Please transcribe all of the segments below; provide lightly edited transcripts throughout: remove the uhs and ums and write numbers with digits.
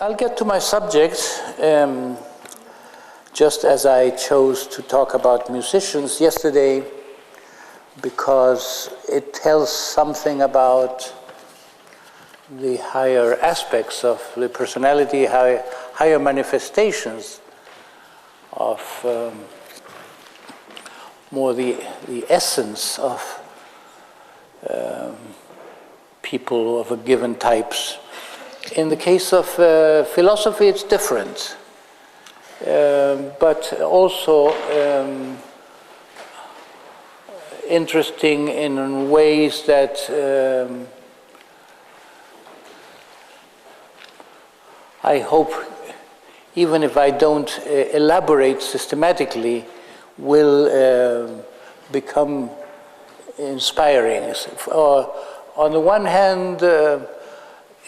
I'll get to my subject, just as I chose to talk about musicians yesterday, because it tells something about the higher aspects of the personality, higher manifestations of more the essence of people of a given types. In the case of philosophy, it's different, but also interesting in ways that I hope, even if I don't elaborate systematically, will become inspiring. On the one hand,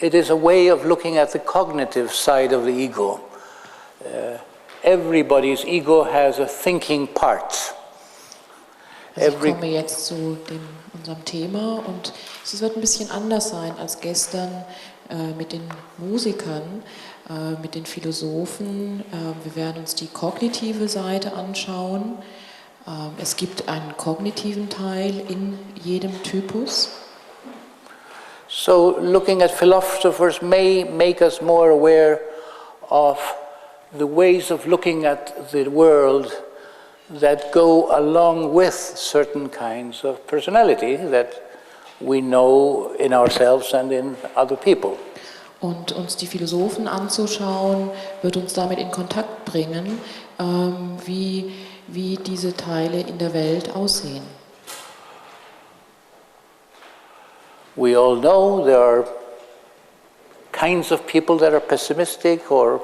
it is a way of looking at the cognitive side of the ego. Everybody's ego has a thinking part. Also ich komme jetzt zu unserem Thema und es wird ein bisschen anders sein als gestern mit den Musikern, mit den Philosophen. Wir werden uns die kognitive Seite anschauen. Es gibt einen kognitiven Teil in jedem Typus. So looking at philosophers may make us more aware of the ways of looking at the world that go along with certain kinds of personality that we know in ourselves and in other people. Und uns die Philosophen anzuschauen, wird uns damit in Kontakt bringen, wie diese Teile in der Welt aussehen. We all know there are kinds of people that are pessimistic or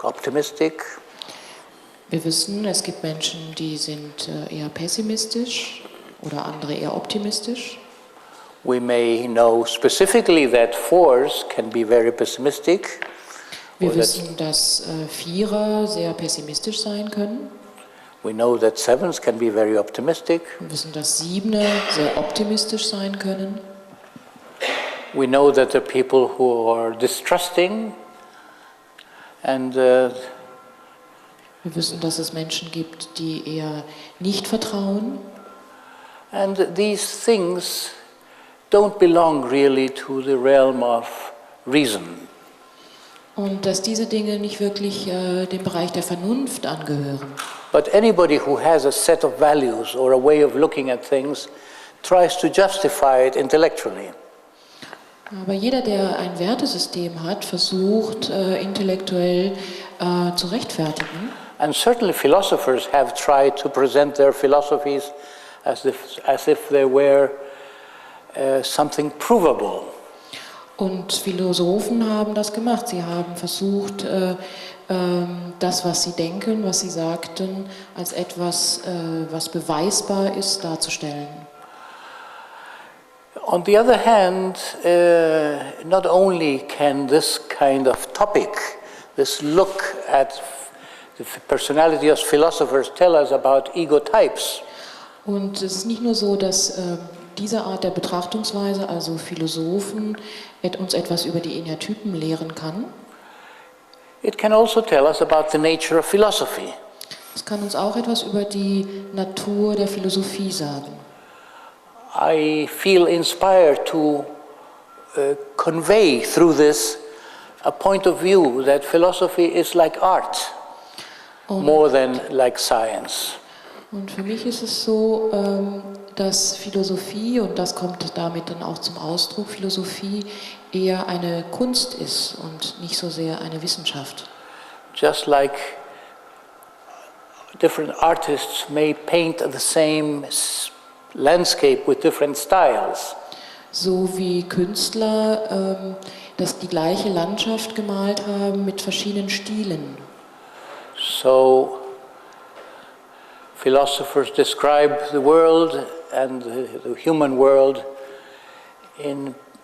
optimistic. Wir wissen, es gibt Menschen, die sind eher pessimistisch oder andere eher optimistisch. We may know specifically that fours can be very pessimistic. Wir wissen, dass Vierer sehr pessimistisch sein können. We know that sevens can be very optimistic. Wir wissen, dass Siebener sehr optimistisch sein können. We know that there are people who are distrusting and wir wissen, dass es Menschen gibt, die eher nicht vertrauen. And these things don't belong really to the realm of reason. Und dass diese Dinge nicht wirklich dem Bereich der Vernunft angehören. But anybody who has a set of values or a way of looking at things tries to justify it intellectually. Aber jeder, der ein Wertesystem hat, versucht intellektuell zu rechtfertigen. And certainly philosophers have tried to present their philosophies as if they were something provable. Und Philosophen haben das gemacht. Sie haben versucht, das, was sie denken, was sie sagten, als etwas, was beweisbar ist, darzustellen. On the other hand, not only can this kind of topic, this look at the personality of philosophers tell us about ego types. Und es ist nicht nur so, dass diese Art der Betrachtungsweise, also Philosophen, uns etwas über die Eneatypen lehren kann. It can also tell us about the nature of philosophy. Es kann uns auch etwas über die Natur der Philosophie sagen. I feel inspired to convey through this a point of view that philosophy is like art, more than like science. Und für mich ist es so, dass Philosophie, und das kommt damit dann auch zum Ausdruck, Philosophie eher eine Kunst ist und nicht so sehr eine Wissenschaft. Just like different artists may paint the same landscape with different styles. So wie Künstler die gleiche Landschaft gemalt haben mit verschiedenen Stilen. So philosophers describe the world and the human world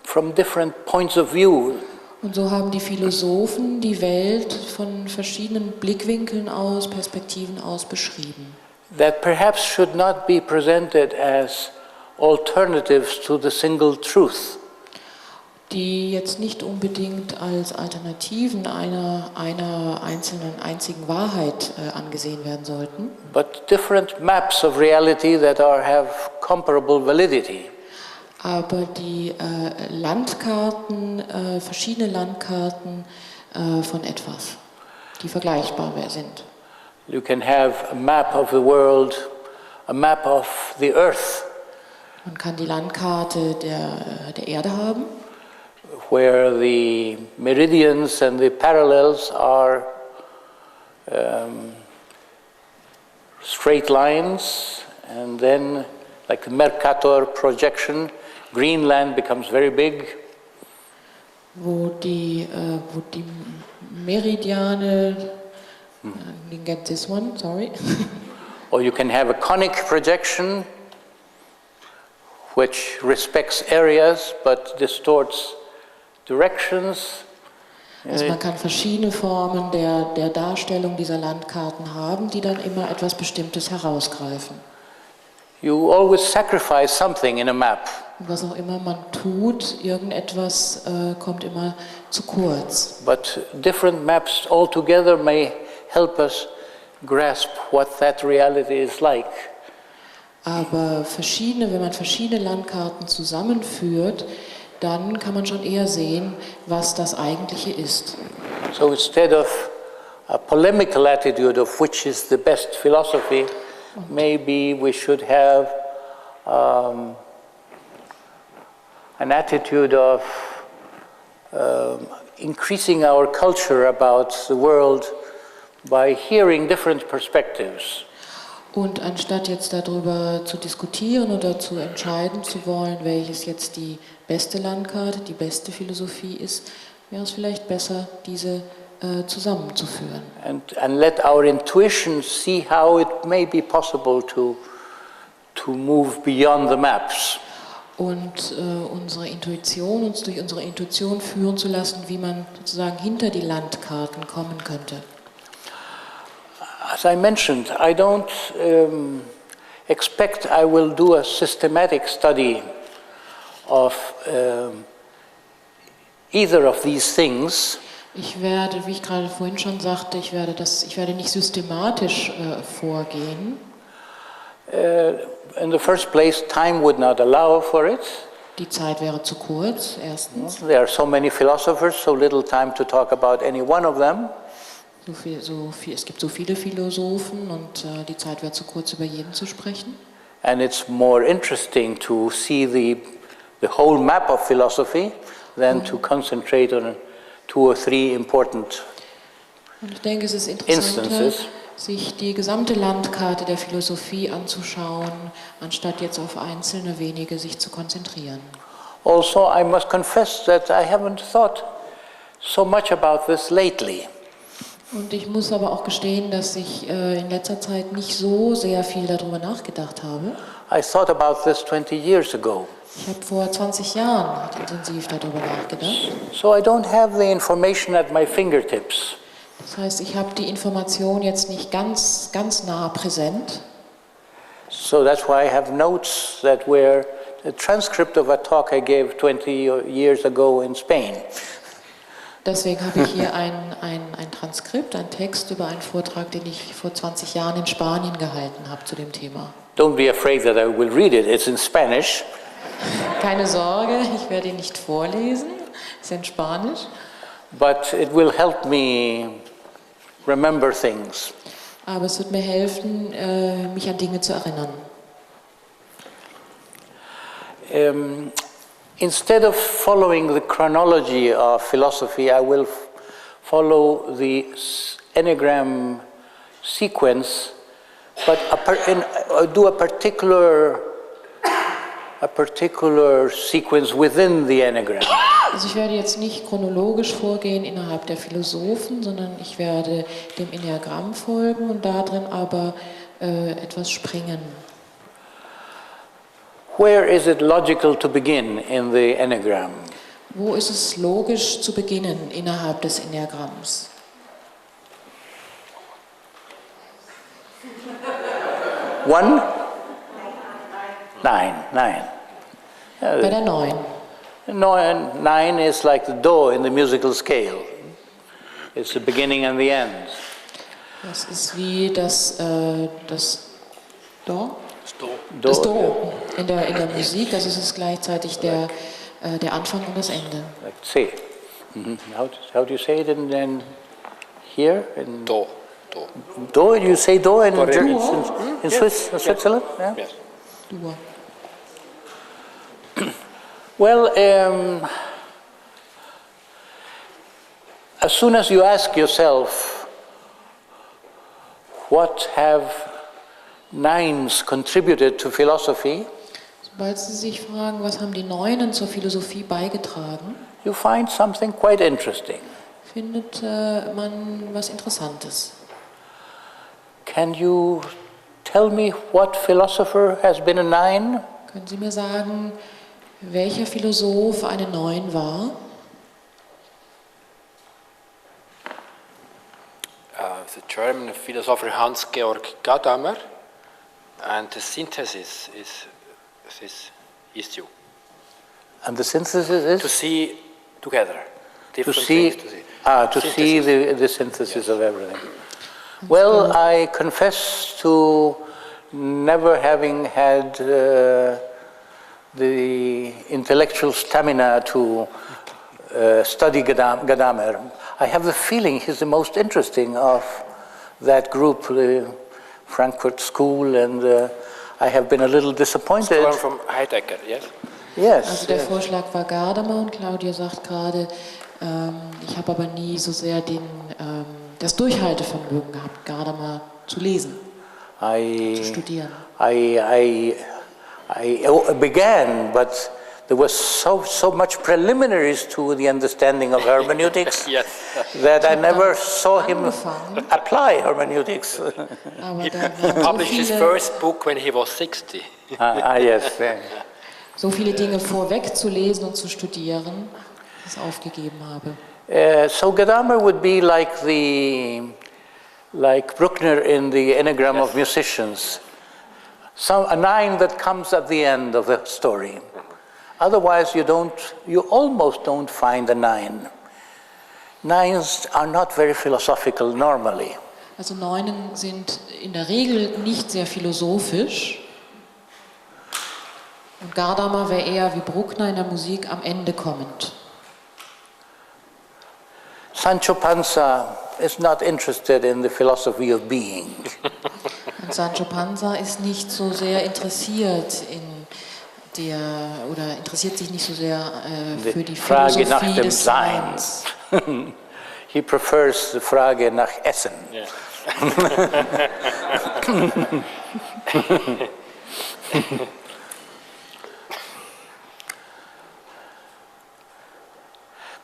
from different points of view. Und so haben die Philosophen die Welt von verschiedenen Blickwinkeln aus, Perspektiven aus beschrieben. That perhaps should not be presented as alternatives to the single truth. die jetzt nicht unbedingt als Alternativen einer einzigen Wahrheit angesehen werden sollten. But different maps of reality that have comparable validity. Aber die Landkarten, verschiedene Landkarten von etwas, die vergleichbar sind. You can have a map of the world, a map of the earth. Man kann die Landkarte der Erde haben, where the meridians and the parallels are straight lines, and then, like the Mercator projection, Greenland becomes very big. Wo die Meridiane, didn't get this one, sorry. Or you can have a conic projection, which respects areas but distorts directions. Also man kann verschiedene Formen der Darstellung dieser Landkarten haben, die dann immer etwas Bestimmtes herausgreifen. You always sacrifice something in a map. Und was auch immer man tut, irgendetwas kommt immer zu kurz. But different maps altogether may help us grasp what that reality is like. Aber wenn man verschiedene Landkarten zusammenführt, dann kann man schon eher sehen, was das Eigentliche ist. So instead of a polemical attitude of which is the best philosophy, maybe we should have an attitude of increasing our culture about the world by hearing different perspectives. Und anstatt jetzt darüber zu diskutieren oder zu entscheiden zu wollen, welches jetzt die beste Landkarte, die beste Philosophie ist, wäre es vielleicht besser, diese zusammenzuführen. And let our intuition see how it may be possible to move beyond the maps. Und uns durch unsere Intuition führen zu lassen, wie man sozusagen hinter die Landkarten kommen könnte. As I mentioned, I don't expect I will do a systematic study of either of these things. Ich werde, wie ich gerade vorhin schon sagte, ich werde nicht systematisch vorgehen. In the first place, time would not allow for it. Die Zeit wäre zu kurz, erstens. There are so many philosophers, so little time to talk about any one of them. Es gibt so viele Philosophen und die Zeit wäre zu kurz, über jeden zu sprechen. And it's more interesting to see the whole map of philosophy than to concentrate on 2 or 3 important und ich denke, es ist interessanter, instances. sich die gesamte Landkarte der Philosophie anzuschauen, anstatt jetzt auf einzelne wenige sich zu konzentrieren. Also, I must confess that I haven't thought so much about this lately. Und ich muss aber auch gestehen, dass ich in letzter Zeit nicht so sehr viel darüber nachgedacht habe. I thought about this 20 years ago. Ich habe vor 20 Jahren intensiv darüber nachgedacht. So I don't have the information at my fingertips. Das heißt, ich habe die Information jetzt nicht ganz nah präsent. So that's why I have notes that were a transcript of a talk I gave 20 years ago in Spain. Deswegen habe ich hier ein Transkript, einen Text über einen Vortrag, den ich vor 20 Jahren in Spanien gehalten habe zu dem Thema. Don't be afraid that I will read it. It's in Spanish. Keine Sorge, ich werde ihn nicht vorlesen. Es ist in Spanisch. But it will help me remember things. Aber es wird mir helfen, mich an Dinge zu erinnern. Instead of following the chronology of philosophy, I will follow the Enneagram sequence, but do a particular sequence within the Enneagram. Also ich werde jetzt nicht chronologisch vorgehen innerhalb der Philosophen, sondern ich werde dem Enneagramm folgen und darin aber etwas springen. Where is it logical to begin in the Enneagram? Wo ist es logisch zu beginnen innerhalb des Enneagramms? One? Nine. Bei der 9. Nine is like the do in the musical scale. It's the beginning and the end. Das ist wie das Do. Do. Das Do in der Musik, das ist es gleichzeitig der Anfang und das Ende. Like C. How do you say it in here? In Do. Do? You say do in Yes. Switzerland? Yeah? Yes. Dur. Well, as soon as you ask yourself, what have nines contributed to philosophy, Sobald Sie sich fragen, was haben die Neunen zur Philosophie beigetragen, you find something quite interesting. findet man was Interessantes. Can you tell me what philosopher has been a nine? Können Sie mir sagen, welcher Philosoph eine Neun war? The German philosopher Hans-Georg Gadamer, and the synthesis is you. And the synthesis is? To see together. To Different see, things to see. to see the synthesis of everything. Well, I confess to never having had the intellectual stamina to study Gadamer. I have the feeling he's the most interesting of that group, the Frankfurt School, and I have been a little disappointed. Storm from Heidegger, yes? Yes. Also der Vorschlag war Gadamer und Claudio sagt gerade, ich habe aber nie so sehr das Durchhaltevermögen gehabt, Gadamer zu lesen, zu studieren. I began, but there was so much preliminaries to the understanding of hermeneutics Yes. that I never saw him apply hermeneutics. Aber He da waren published his first book when he was 60. Yes. so viele Dinge vorweg zu lesen und zu studieren, dass ich aufgegeben habe. So Gadamer would be like Bruckner in the Enneagram of musicians. A nine that comes at the end of the story. Otherwise, you almost don't find a nine. Nines are not very philosophical normally. Also Neunen sind in der Regel nicht sehr philosophisch. Und Gadamer wäre eher wie Bruckner in der Musik am Ende kommend. Sancho Panza is not interested in the philosophy of being. Und Sancho Panza ist nicht so sehr interessiert interessiert sich nicht so sehr für die Frage nach Philosophie dem des Sein. Seins. He prefers the Frage nach Essen. Yeah.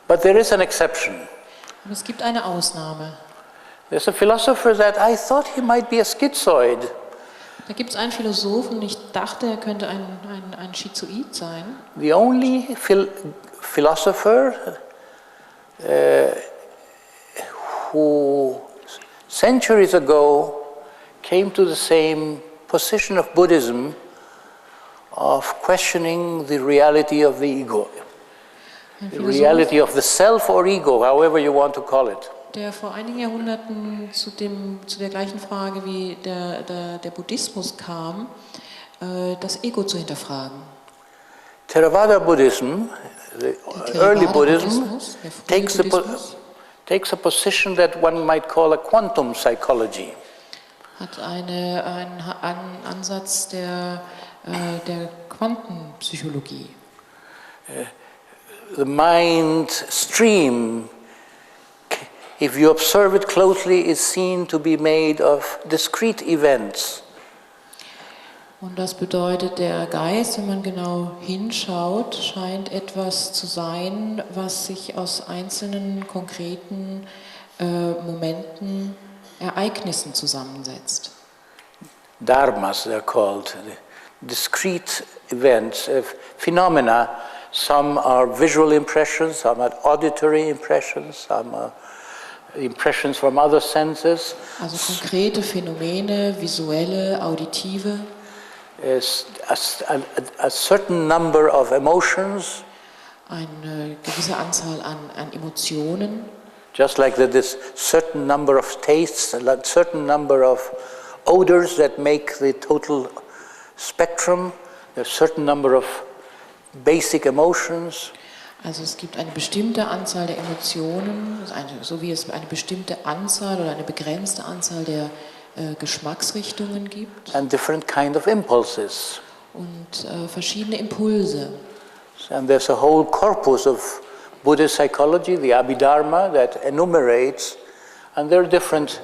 But there is an exception. Und es gibt eine Ausnahme. There's a philosopher that I thought he might be a schizoid. Da gibt es einen Philosophen, ich dachte, er könnte ein Schizoid sein. The only philosopher who centuries ago came to the same position of Buddhism of questioning the reality of the ego, the reality of the self or ego, however you want to call it. Der vor einigen Jahrhunderten zu der gleichen Frage wie der Buddhismus kam, das Ego zu hinterfragen. Theravada Buddhism, the early Buddhism, takes a position that one might call a quantum psychology. Hat einen Ansatz der Quantenpsychologie. The mind stream, if you observe it closely, is seen to be made of discrete events. Und das bedeutet, der Geist, wenn man genau hinschaut, scheint etwas zu sein, was sich aus einzelnen konkreten Momenten, Ereignissen zusammensetzt. Dharmas, they're called, discrete events, phenomena. Some are visual impressions, some are auditory impressions, some are impressions from other senses. Also konkrete Phänomene, visuelle, auditive. A certain number of emotions. eine gewisse Anzahl an Emotionen. Just like there's certain number of tastes, a certain number of odors that make the total spectrum, there's a certain number of basic emotions. Also es gibt eine bestimmte Anzahl der Emotionen, so wie es eine bestimmte Anzahl oder eine begrenzte Anzahl der Geschmacksrichtungen gibt. And different kind of impulses. Und verschiedene Impulse. And there's a whole corpus of Buddhist psychology, the Abhidharma, that enumerates, and there are different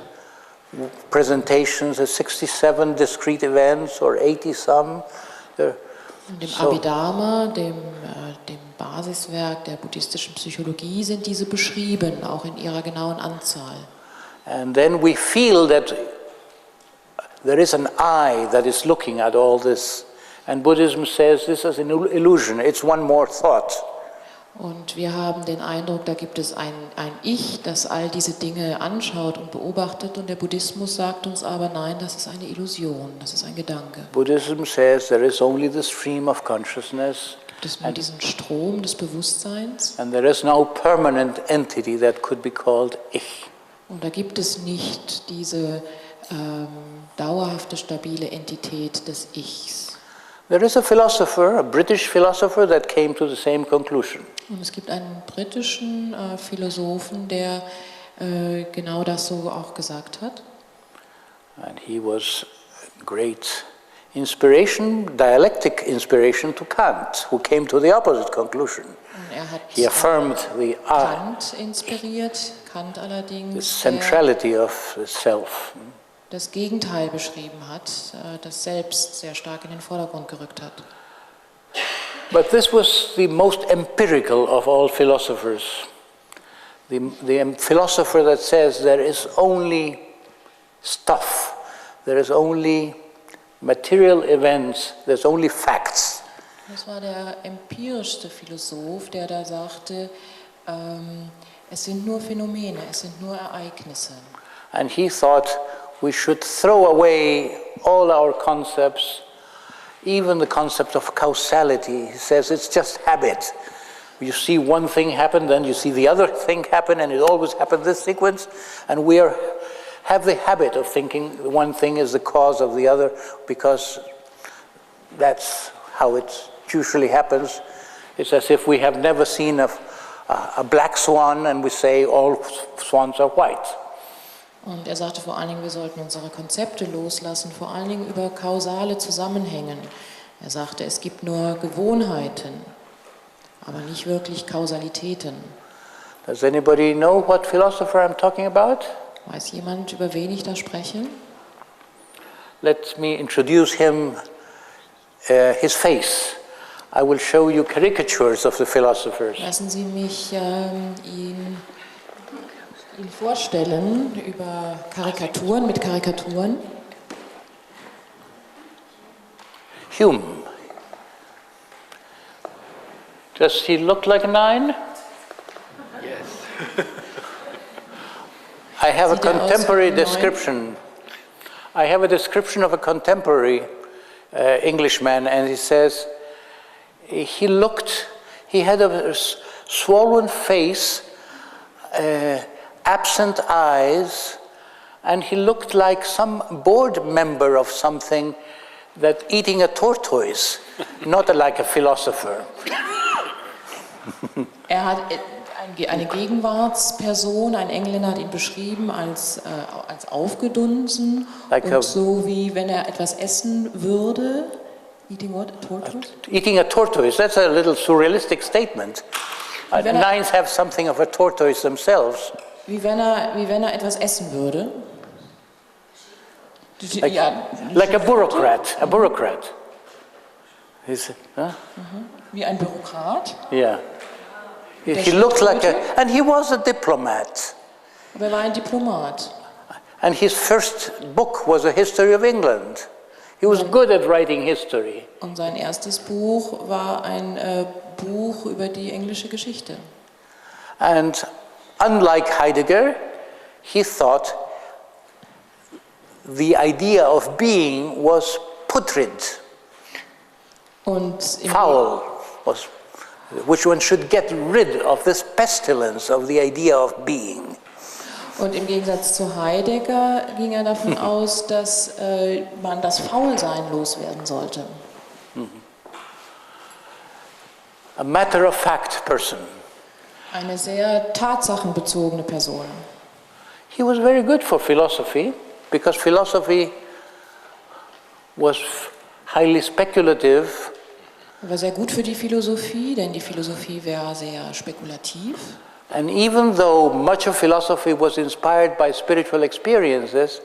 presentations, 67 discrete events or 80 some. In dem Abhidharma, dem Basiswerk der buddhistischen Psychologie, sind diese beschrieben, auch in ihrer genauen Anzahl. And then we feel that there is an I that is looking at all this. And Buddhism says this is an illusion, it's one more thought. Und wir haben den Eindruck, da gibt es ein Ich, das all diese Dinge anschaut und beobachtet, und der Buddhismus sagt uns aber, nein, das ist eine Illusion, das ist ein Gedanke. Buddhism says there is only the stream of consciousness. Gibt es nur diesen Strom des Bewusstseins? And there is no permanent entity that could be called Ich. Und da gibt es nicht diese dauerhafte, stabile Entität des Ichs. There is a philosopher, a British philosopher, that came to the same conclusion. Und es gibt einen britischen Philosophen, der genau das so auch gesagt hat. And he was a great inspiration, dialectic inspiration to Kant, who came to the opposite conclusion. Und er hat He affirmed the Kant inspiriert, Kant allerdings, the centrality of the self. das Gegenteil beschrieben hat, das Selbst sehr stark in den Vordergrund gerückt hat. But this was the most empirical of all philosophers. The philosopher that says there is only stuff, there is only material events, there's only facts. Das war der empirischste Philosoph, der da sagte, es sind nur Phänomene, es sind nur Ereignisse. And he thought we should throw away all our concepts, even the concept of causality. He says it's just habit. You see one thing happen, then you see the other thing happen, and it always happens this sequence. And we have the habit of thinking one thing is the cause of the other, because that's how it usually happens. It's as if we have never seen a black swan, and we say all swans are white. Und er sagte vor allen Dingen, wir sollten unsere Konzepte loslassen, vor allen Dingen über kausale Zusammenhänge. Er sagte, es gibt nur Gewohnheiten, aber nicht wirklich Kausalitäten. Does anybody know what philosopher I'm talking about? Weiß jemand, über wen ich da spreche? Let me introduce him, his face. I will show you caricatures of the philosophers. Lassen Sie mich ihn vorstellen über Karikaturen, mit Karikaturen. Hume. Does he look like a nine? Yes. I have a Sieht er aus contemporary wie ein Neun? description. I have a description of a contemporary Englishman, and he says he had a swollen face, absent eyes, and he looked like some board member of something that eating a tortoise, not like a philosopher. Er hat eine Gegenwartsperson, ein Engländer hat ihn beschrieben als aufgedunsen Like und so wie wenn er etwas essen würde. Eating what? A tortoise? Eating a tortoise, that's a little surrealistic statement. Nines have something of a tortoise themselves. Wie wenn er etwas essen würde. Like a bureaucrat, Wie ein Bürokrat. Yeah. He looked like and he was a diplomat. Aber er war ein Diplomat. And his first book was a history of England. He was good at writing history. Und sein erstes Buch war ein Buch über die englische Geschichte. And unlike Heidegger, he thought the idea of being was putrid, Und foul, was which one should get rid of this pestilence of the idea of being. Und im Gegensatz zu Heidegger ging er davon aus, dass man das Faulsein loswerden sollte. A matter-of-fact person. Eine sehr tatsachenbezogene Person. He was very good for philosophy, because philosophy was highly speculative. Er war sehr gut für die Philosophie, denn die Philosophie war sehr spekulativ. And even though much of philosophy was inspired by spiritual experiences,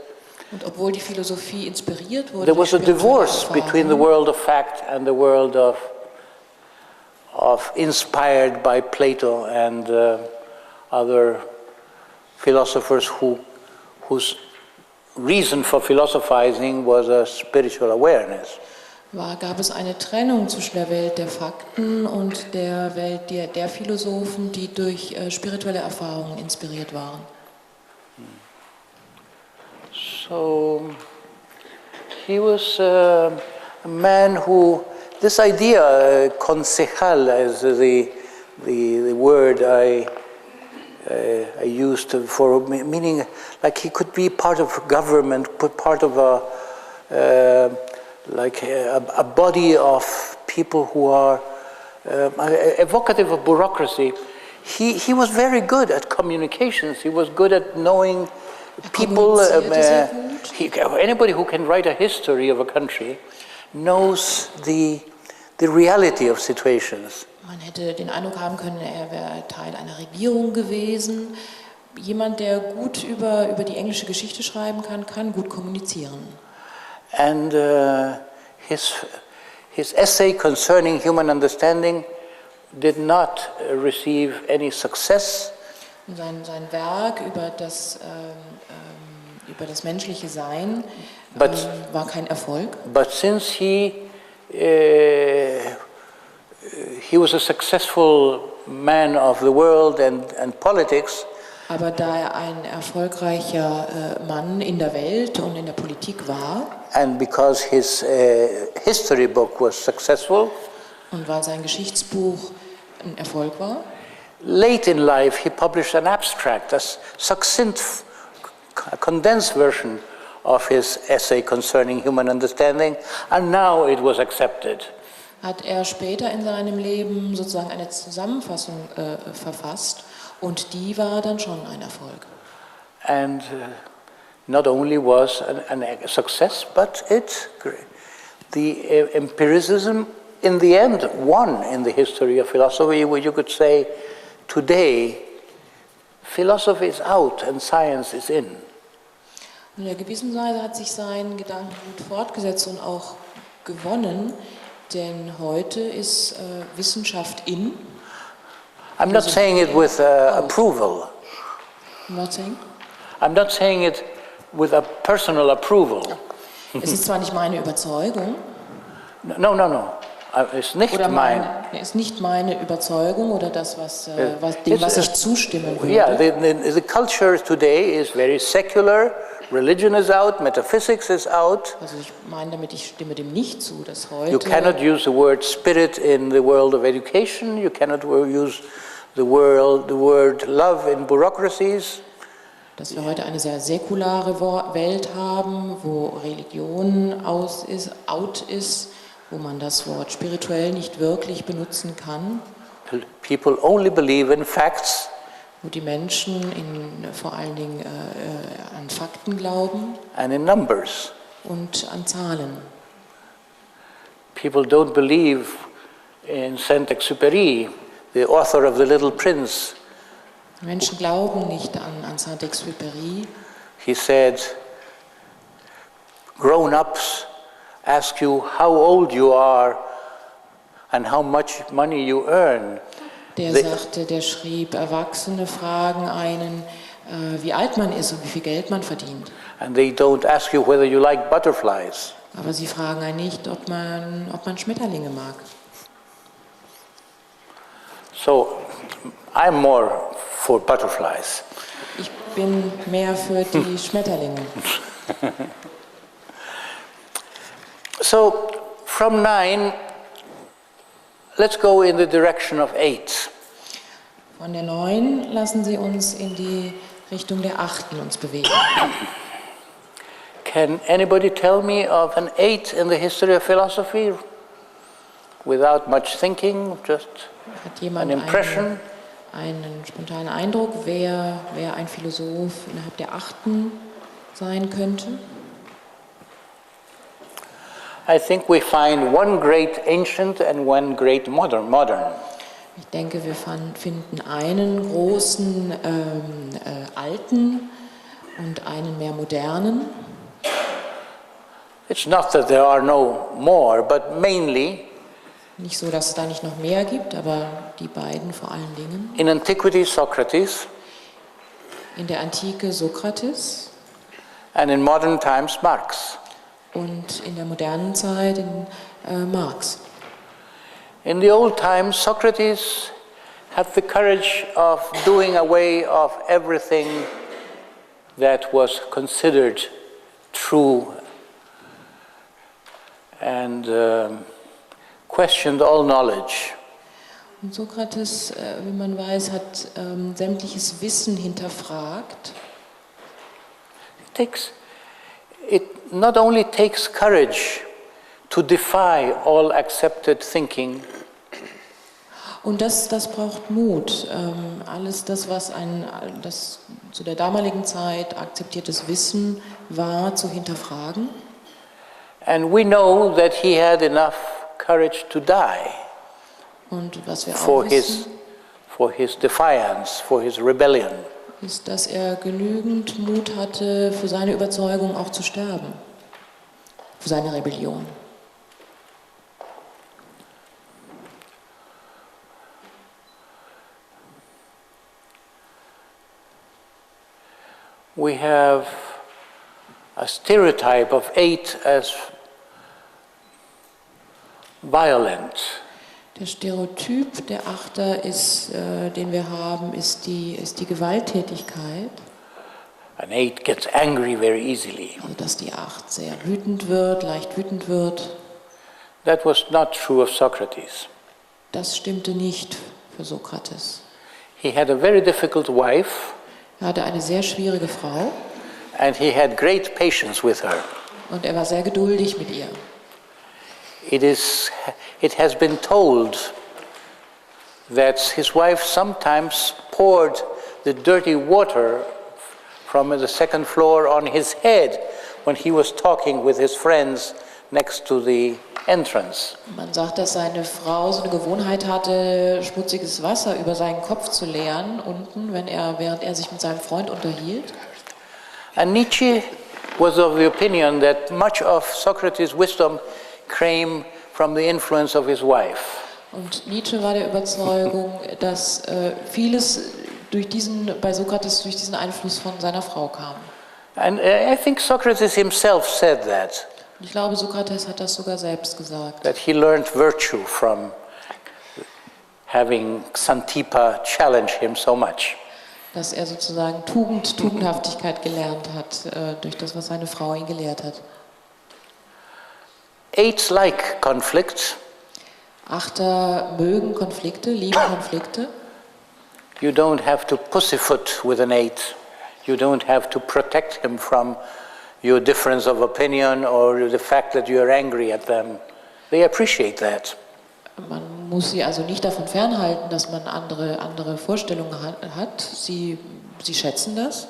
und obwohl die Philosophie inspiriert wurde, there was a divorce between the world of fact and the world of inspired by Plato and other philosophers whose reason for philosophizing was a spiritual awareness. Gab es eine Trennung zwischen der Welt der Fakten und der Welt der Philosophen, die durch spirituelle Erfahrungen inspiriert waren. So he was a man who, this idea, concejal, as the word I used for meaning, like he could be part of government, part of a body of people who are evocative of bureaucracy. He was very good at communications. He was good at knowing people. Anybody who can write a history of a country knows the reality of situations. Man hätte den Eindruck haben können, er wäre Teil einer Regierung gewesen. Jemand, der gut über die englische Geschichte schreiben kann gut kommunizieren. And his essay concerning human understanding did not receive any success. Sein Werk über das menschliche Sein war kein Erfolg. But since he was a successful man of the world and politics. Aber da er ein erfolgreicher Mann in der Welt und in der Politik war, and because his history book was successful, und weil sein Geschichtsbuch ein Erfolg war, late in life he published an abstract, a succinct, condensed version of his essay concerning human understanding, and now it was accepted. Hat er später in seinem Leben sozusagen eine Zusammenfassung verfasst. Und die war dann schon ein Erfolg. And not only was a success, but the empiricism in the end won in the history of philosophy, where you could say today philosophy is out and science is in. In der gewissen Weise hat sich sein Gedankengut fortgesetzt und auch gewonnen, denn heute ist Wissenschaft in. I'm not saying it with approval. Not saying? I'm not saying it with a personal approval. Es ist zwar nicht meine Überzeugung. No. It's nicht ist nicht meine Überzeugung oder das, was ich zustimmen würde. Yeah, the culture today is very secular. Religion is out, metaphysics is out. Also ich meine damit, ich stimme dem nicht zu, dass heute. You cannot use the word spirit in the world of education. You cannot use the word love in bureaucracies. Dass wir heute eine sehr säkulare Welt haben, wo Religion out ist, wo man das Wort spirituell nicht wirklich benutzen kann. People only believe in facts. Wo die Menschen vor allen Dingen an Fakten glauben. And in numbers. Und an Zahlen. People don't believe in Saint-Exupéry, the author of The Little Prince. Menschen glauben nicht an Saint-Exupéry. He said, grown-ups ask you how old you are and how much money you earn. Der schrieb, Erwachsene fragen einen, wie alt man ist und wie viel Geld man verdient. And they don't ask you whether you like butterflies. Aber sie fragen einen nicht, ob man Schmetterlinge mag. So, I'm more for butterflies. Ich bin mehr für die Schmetterlinge. So, from 9, let's go in the direction of 8. Von der 9 lassen Sie uns in die Richtung der 8 uns bewegen. Can anybody tell me of an 8 in the history of philosophy? Without much thinking, just Hat jemand an impression? einen spontanen Eindruck, wer ein Philosoph innerhalb der 8 sein könnte? I think we find one great ancient and one great modern. Ich denke, wir finden einen großen alten und einen mehr modernen. It's not that there are no more, but mainly Nicht so, dass es da nicht noch mehr gibt, aber die beiden vor allen Dingen. in antiquity Socrates In der Antike Sokrates and in modern times Marx. und in der modernen Zeit in Marx. In the old times, Socrates had the courage of doing away of everything that was considered true and questioned all knowledge. Und Sokrates, wie man weiß, hat sämtliches Wissen hinterfragt. It not only takes courage to defy all accepted thinking, Und das braucht Mut. Alles das, was das zu der damaligen Zeit akzeptiertes Wissen war, zu hinterfragen. and we know that he had enough courage to die Und was wir for auch wissen, his defiance, for his rebellion. ist, dass er genügend Mut hatte, für seine Überzeugung auch zu sterben. Für seine Rebellion. We have a stereotype of 8 as violent. Der Stereotyp der Achter ist, den wir haben, ist die Gewalttätigkeit. An 8 gets angry very easily. Also dass die 8 sehr wütend wird, leicht wütend wird. That was not true of Socrates. Das stimmte nicht für Sokrates. He had a very difficult wife, Er hatte eine sehr schwierige Frau and he had great patience with her. und er war sehr geduldig mit ihr. It has been told that his wife sometimes poured the dirty water from the second floor on his head when he was talking with his friends next to the entrance. Man sagt, dass seine Frau so eine Gewohnheit hatte, schmutziges Wasser über seinen Kopf zu leeren, unten, während er sich mit seinem Freund unterhielt. And Nietzsche was of the opinion that much of Socrates' wisdom came from the influence of his wife. Und Nietzsche war der Überzeugung, dass vieles bei Sokrates durch diesen Einfluss von seiner Frau kam. And I think Socrates himself said that. Ich glaube, Sokrates hat das sogar selbst gesagt. That he learned virtue from having Xanthippe challenge him so much. Dass er sozusagen Tugendhaftigkeit gelernt hat, durch das, was seine Frau ihn gelehrt hat. 8s like conflict. Achter mögen Konflikte, lieben Konflikte. You don't have to pussyfoot with an 8. You don't have to protect him from your difference of opinion or the fact that you are angry at them. They appreciate that. Man muss sie also nicht davon fernhalten, dass man andere Vorstellungen hat. Sie schätzen das.